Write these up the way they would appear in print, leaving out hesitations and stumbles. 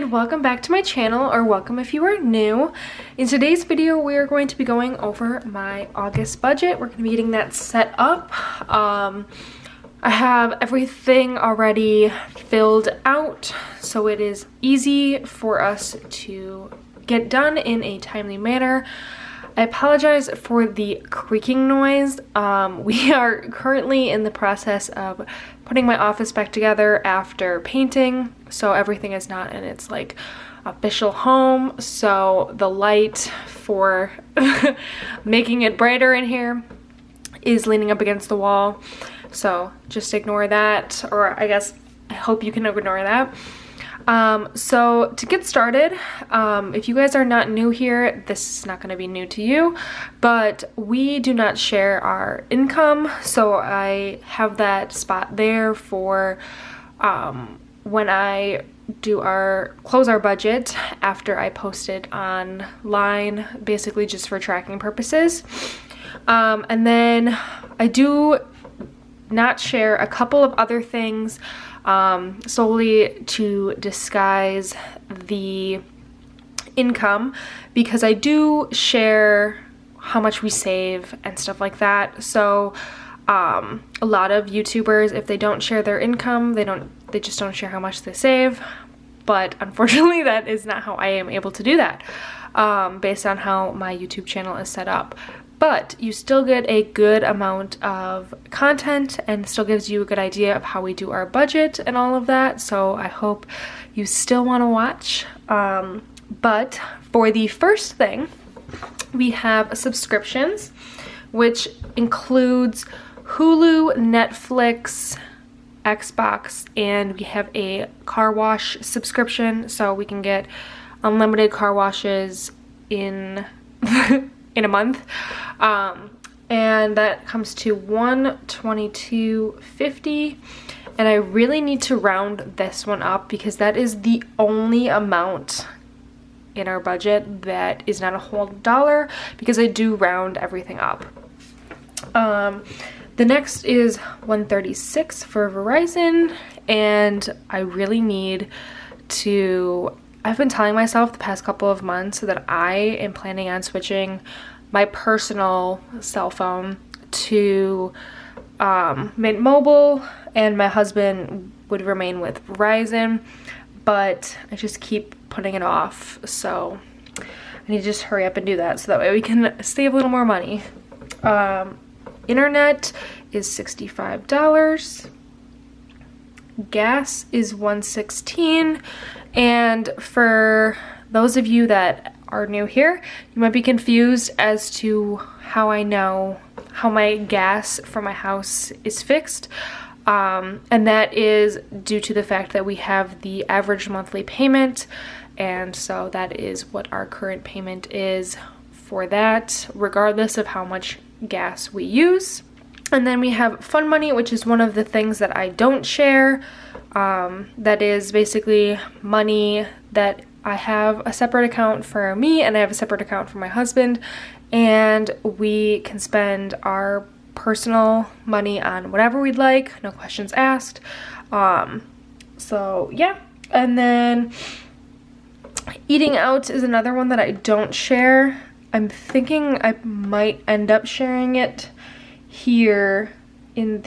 and welcome back to my channel, or welcome if you are new. In today's video we are going to be going over my August budget. We're going to be getting that set up. I have everything already filled out, so it is easy for us to get done in a timely manner. I apologize for the creaking noise. We are currently in the process of putting my office back together after painting, so everything is not in its like official home. So the light for making it brighter in here is leaning up against the wall. So just ignore that, or I guess I hope you can ignore that. So to get started, if you guys are not new here, this is not going to be new to you, but we do not share our income. So I have that spot there for, when I do close our budget after I post it online, basically just for tracking purposes. And then I do not share a couple of other things, solely to disguise the income, because I do share how much we save and stuff like that. So a lot of YouTubers, if they don't share their income, they just don't share how much they save. But unfortunately that is not how I am able to do that, based on how my YouTube channel is set up. But you still get a good amount of content and still gives you a good idea of how we do our budget and all of that. So I hope you still want to watch. But for the first thing, we have subscriptions, which includes Hulu, Netflix, Xbox, and we have a car wash subscription, so we can get unlimited car washes in in a month, and that comes to $122.50. And I really need to round this one up because that is the only amount in our budget that is not a whole dollar, because I do round everything up. The next is $136 for Verizon, and I really need to, I've been telling myself the past couple of months that I am planning on switching my personal cell phone to Mint Mobile, and my husband would remain with Verizon, but I just keep putting it off. So I need to just hurry up and do that so that way we can save a little more money. Internet is $65. Gas is $116. And for those of you that are new here, you might be confused as to how I know how my gas for my house is fixed. And that is due to the fact that we have the average monthly payment, and so that is what our current payment is for that, regardless of how much gas we use. And then we have Fun Money, which is one of the things that I don't share. That is basically money that I have a separate account for me, and I have a separate account for my husband, and we can spend our personal money on whatever we'd like, no questions asked. So yeah. And then eating out is another one that I don't share. I'm thinking I might end up sharing it here in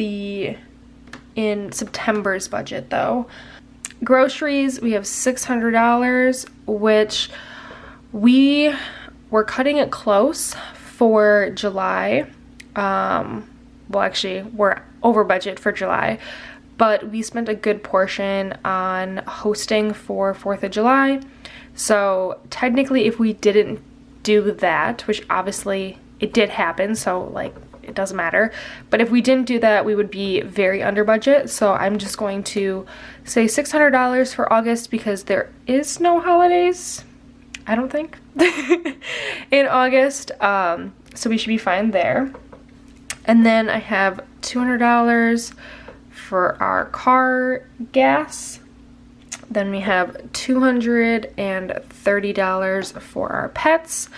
September's budget though. Groceries, we have $600, which we were cutting it close for July. Well, actually, we're over budget for July, but we spent a good portion on hosting for 4th of July. So technically, if we didn't do that, which obviously it did happen, so like it doesn't matter, but if we didn't do that, we would be very under budget. So I'm just going to say $600 for August, because there is no holidays, I don't think, in August, so we should be fine there. And then I have $200 for our car gas. Then we have $230 for our pets.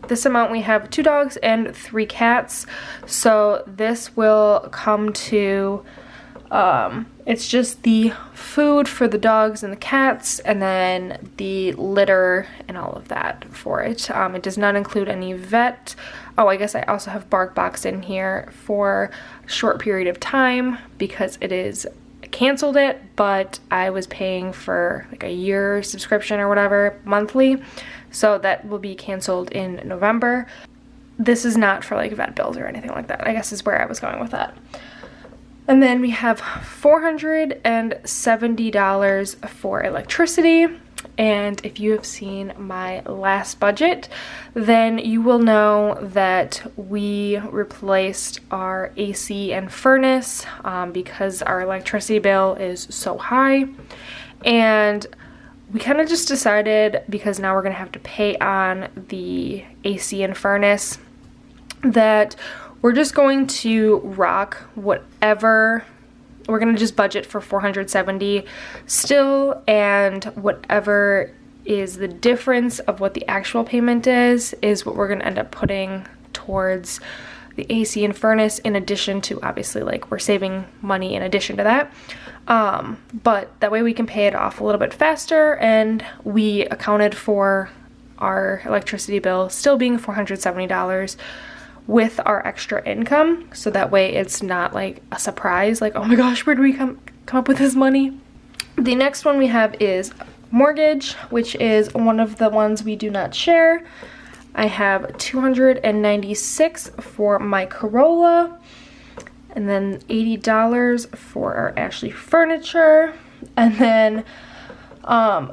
This amount, we have 2 dogs and 3 cats, so this will come to It's just the food for the dogs and the cats, and then the litter and all of that for it. It does not include any vet. Oh, I guess I also have BarkBox in here for a short period of time because it is canceled it, but I was paying for like a year subscription or whatever monthly, so that will be canceled in November. This is not for like vet bills or anything like that, I guess is where I was going with that. And then we have $470 for electricity. And if you have seen my last budget, then you will know that we replaced our AC and furnace because our electricity bill is so high. And we kind of just decided, because now we're going to have to pay on the AC and furnace, that we're just going to rock whatever. We're going to just budget for $470 still, and whatever is the difference of what the actual payment is what we're going to end up putting towards the AC and furnace, in addition to, obviously, like, we're saving money in addition to that. But that way we can pay it off a little bit faster, and we accounted for our electricity bill still being $470 with our extra income, so that way it's not like a surprise, like, oh my gosh, where do we come up with this money? The next one we have is mortgage, which is one of the ones we do not share. I have $296 for my Corolla, and then $80 for our Ashley furniture. And then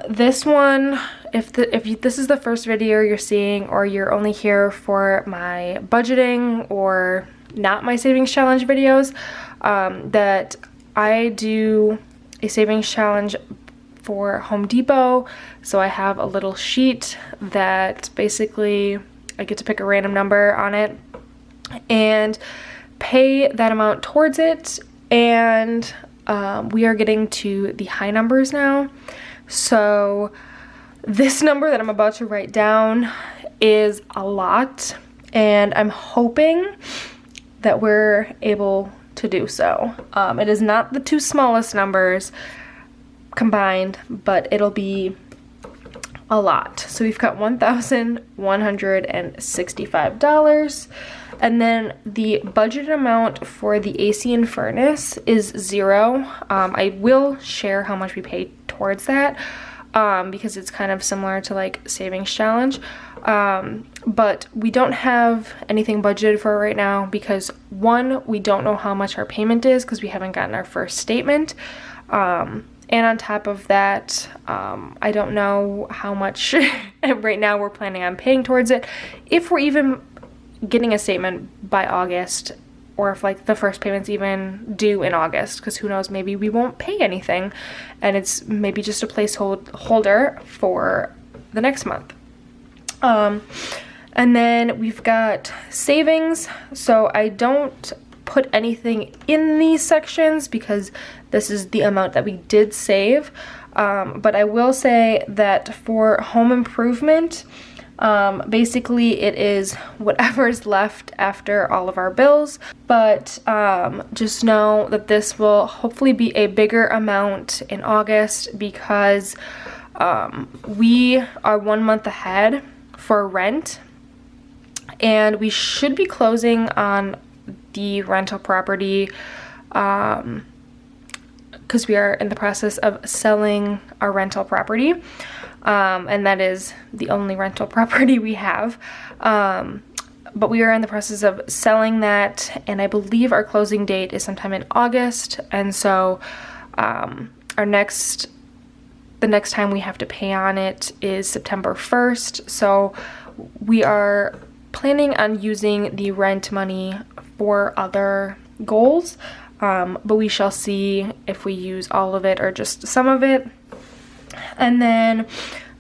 this one, if this is the first video you're seeing, or you're only here for my budgeting or not my savings challenge videos, that I do a savings challenge for Home Depot. So I have a little sheet that basically I get to pick a random number on it and pay that amount towards it. And we are getting to the high numbers now. So this number that I'm about to write down is a lot, and I'm hoping that we're able to do so. It is not the two smallest numbers combined, but it'll be a lot. So we've got $1,165, and then the budget amount for the AC and furnace is $0. I will share how much we paid towards that, because it's kind of similar to like savings challenge, but we don't have anything budgeted for right now because, one, we don't know how much our payment is because we haven't gotten our first statement, and on top of that, I don't know how much right now we're planning on paying towards it, if we're even getting a statement by August, or if like the first payment's even due in August, because who knows, maybe we won't pay anything and it's maybe just a placeholder for the next month. And then we've got savings. So I don't put anything in these sections because this is the amount that we did save. But I will say that for home improvement, basically it is whatever's left after all of our bills, but just know that this will hopefully be a bigger amount in August because we are 1 month ahead for rent, and we should be closing on the rental property because we are in the process of selling our rental property. And that is the only rental property we have. But we are in the process of selling that, and I believe our closing date is sometime in August. And so the next time we have to pay on it is September 1st. So we are planning on using the rent money for other goals, but we shall see if we use all of it or just some of it. And then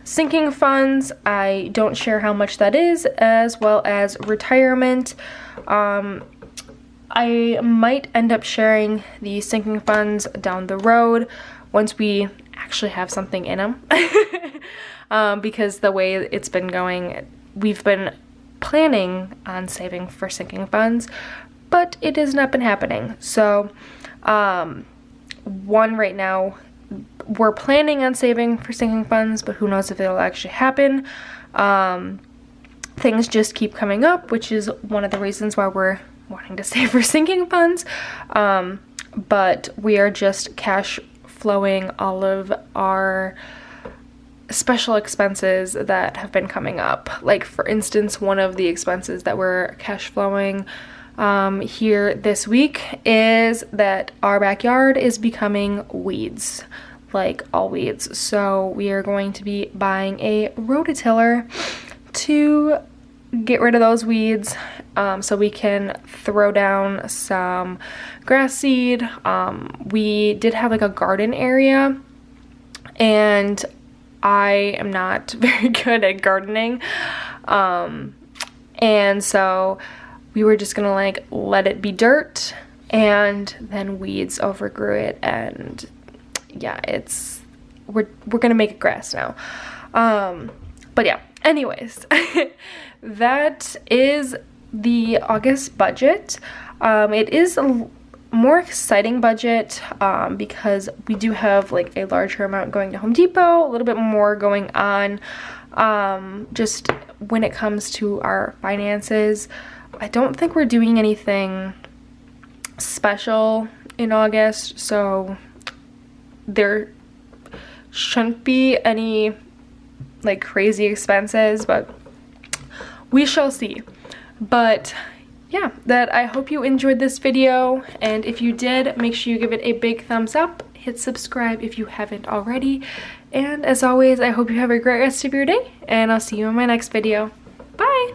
sinking funds, I don't share how much that is, as well as retirement. I might end up sharing the sinking funds down the road once we actually have something in them. Because the way it's been going, we've been planning on saving for sinking funds, but it has not been happening. So one, right now we're planning on saving for sinking funds, but who knows if it'll actually happen. Things just keep coming up, which is one of the reasons why we're wanting to save for sinking funds. But we are just cash flowing all of our special expenses that have been coming up. Like, for instance, one of the expenses that we're cash flowing here this week is that our backyard is becoming weeds, like all weeds. So we are going to be buying a rototiller to get rid of those weeds, so we can throw down some grass seed. We did have like a garden area, and I am not very good at gardening, and so we were just gonna like let it be dirt, and then weeds overgrew it, and yeah, we're gonna make it grass now. But yeah, anyways, that is the August budget. It is a more exciting budget because we do have like a larger amount going to Home Depot, a little bit more going on just when it comes to our finances. I don't think we're doing anything special in August, so there shouldn't be any like crazy expenses, but we shall see. But yeah, that I hope you enjoyed this video, and if you did, make sure you give it a big thumbs up, hit subscribe if you haven't already, and as always, I hope you have a great rest of your day, and I'll see you in my next video. Bye!